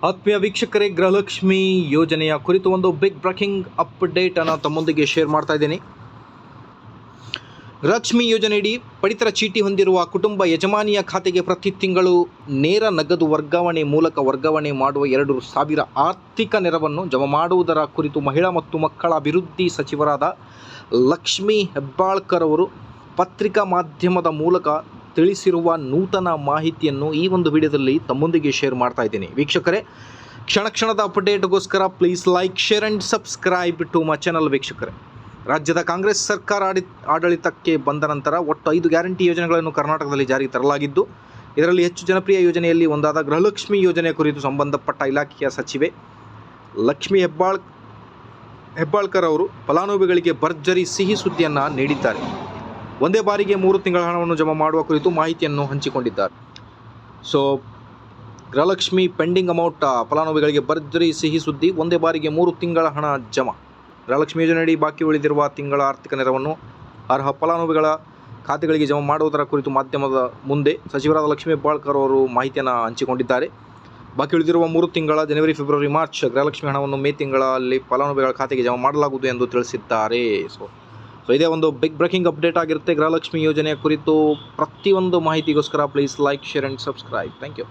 ಆತ್ಮೀಯ ವೀಕ್ಷಕರೇ, ಗೃಹಲಕ್ಷ್ಮಿ ಯೋಜನೆಯ ಕುರಿತು ಒಂದು ಬಿಗ್ ಬ್ರೇಕಿಂಗ್ ಅಪ್ಡೇಟ್ ಅನ್ನು ತಮ್ಮೊಂದಿಗೆ ಶೇರ್ ಮಾಡ್ತಾ ಇದ್ದೀನಿ. ಗೃಹಲಕ್ಷ್ಮಿ ಯೋಜನೆಯಡಿ ಪಡಿತರ ಚೀಟಿ ಹೊಂದಿರುವ ಕುಟುಂಬ ಯಜಮಾನಿಯ ಖಾತೆಗೆ ಪ್ರತಿ ತಿಂಗಳು ನೇರ ನಗದು ವರ್ಗಾವಣೆ ಮೂಲಕ ವರ್ಗಾವಣೆ ಮಾಡುವ 2,000 ಆರ್ಥಿಕ ನೆರವನ್ನು ಜಮಾ ಮಾಡುವುದರ ಕುರಿತು ಮಹಿಳಾ ಮತ್ತು ಮಕ್ಕಳ ಅಭಿವೃದ್ಧಿ ಸಚಿವರಾದ ಲಕ್ಷ್ಮೀ ಹೆಬ್ಬಾಳ್ಕರ್ ಅವರು ಪತ್ರಿಕಾ ಮಾಧ್ಯಮದ ಮೂಲಕ ತಿಳಿಸಿರುವ ನೂತನ ಮಾಹಿತಿಯನ್ನು ಈ ಒಂದು ವಿಡಿಯೋದಲ್ಲಿ ತಮ್ಮೊಂದಿಗೆ ಶೇರ್ ಮಾಡ್ತಾ ಇದ್ದೀನಿ. ವೀಕ್ಷಕರೇ, ಕ್ಷಣದ ಅಪ್ಡೇಟ್ಗೋಸ್ಕರ please like, share and subscribe to my channel. ವೀಕ್ಷಕರೇ, ರಾಜ್ಯದ ಕಾಂಗ್ರೆಸ್ ಸರ್ಕಾರ ಆಡಳಿತಕ್ಕೆ ಬಂದ ನಂತರ ಒಟ್ಟು 5 ಗ್ಯಾರಂಟಿ ಯೋಜನೆಗಳನ್ನು ಕರ್ನಾಟಕದಲ್ಲಿ ಜಾರಿಗೆ ತರಲಾಗಿದ್ದು, ಇದರಲ್ಲಿ ಹೆಚ್ಚು ಜನಪ್ರಿಯ ಯೋಜನೆಯಲ್ಲಿ ಒಂದಾದ ಗೃಹಲಕ್ಷ್ಮಿ ಯೋಜನೆ ಕುರಿತು ಸಂಬಂಧಪಟ್ಟ ಇಲಾಖೆಯ ಸಚಿವೆ ಲಕ್ಷ್ಮೀ ಹೆಬ್ಬಾಳ್ಕರ್ ಅವರು ಫಲಾನುಭವಿಗಳಿಗೆ ಭರ್ಜರಿ ಸಿಹಿ ಸುದ್ದಿಯನ್ನು ನೀಡಿದ್ದಾರೆ. ಒಂದೇ ಬಾರಿಗೆ 3 ತಿಂಗಳ ಹಣವನ್ನು ಜಮಾ ಮಾಡುವ ಕುರಿತು ಮಾಹಿತಿಯನ್ನು ಹಂಚಿಕೊಂಡಿದ್ದಾರೆ. ಗೃಹಲಕ್ಷ್ಮಿ ಪೆಂಡಿಂಗ್ ಅಮೌಂಟ್, ಫಲಾನುಭವಿಗಳಿಗೆ ಭರ್ಜರಿ ಸಿಹಿ ಸುದ್ದಿ. ಒಂದೇ ಬಾರಿಗೆ 3 ತಿಂಗಳ ಹಣ ಜಮಾ. ಗೃಹಲಕ್ಷ್ಮಿ ಯೋಜನೆಯಡಿ ಬಾಕಿ ಉಳಿದಿರುವ ತಿಂಗಳ ಆರ್ಥಿಕ ನೆರವನ್ನು ಅರ್ಹ ಫಲಾನುಭವಿಗಳ ಖಾತೆಗಳಿಗೆ ಜಮಾ ಮಾಡುವುದರ ಕುರಿತು ಮಾಧ್ಯಮದ ಮುಂದೆ ಸಚಿವರಾದ ಲಕ್ಷ್ಮೀ ಹೆಬ್ಬಾಳ್ಕರ್ ಅವರು ಮಾಹಿತಿಯನ್ನು ಹಂಚಿಕೊಂಡಿದ್ದಾರೆ. ಬಾಕಿ ಉಳಿದಿರುವ 3 ತಿಂಗಳ ಜನವರಿ, ಫೆಬ್ರವರಿ, ಮಾರ್ಚ್ ಗೃಹಲಕ್ಷ್ಮಿ ಹಣವನ್ನು ಮೇ ತಿಂಗಳಲ್ಲಿ ಫಲಾನುಭವಿಗಳ ಖಾತೆಗೆ ಜಮಾ ಮಾಡಲಾಗುವುದು ಎಂದು ತಿಳಿಸಿದ್ದಾರೆ. ಸೊ ಇದೇ ಒಂದು ಬಿಗ್ ಬ್ರೇಕಿಂಗ್ ಅಪ್ಡೇಟ್ ಆಗಿರುತ್ತೆ ಗೃಹಲಕ್ಷ್ಮಿ ಯೋಜನೆಯ ಕುರಿತು. ಪ್ರತಿಯೊಂದು ಮಾಹಿತಿಗೋಸ್ಕರ please like, share and subscribe. Thank you.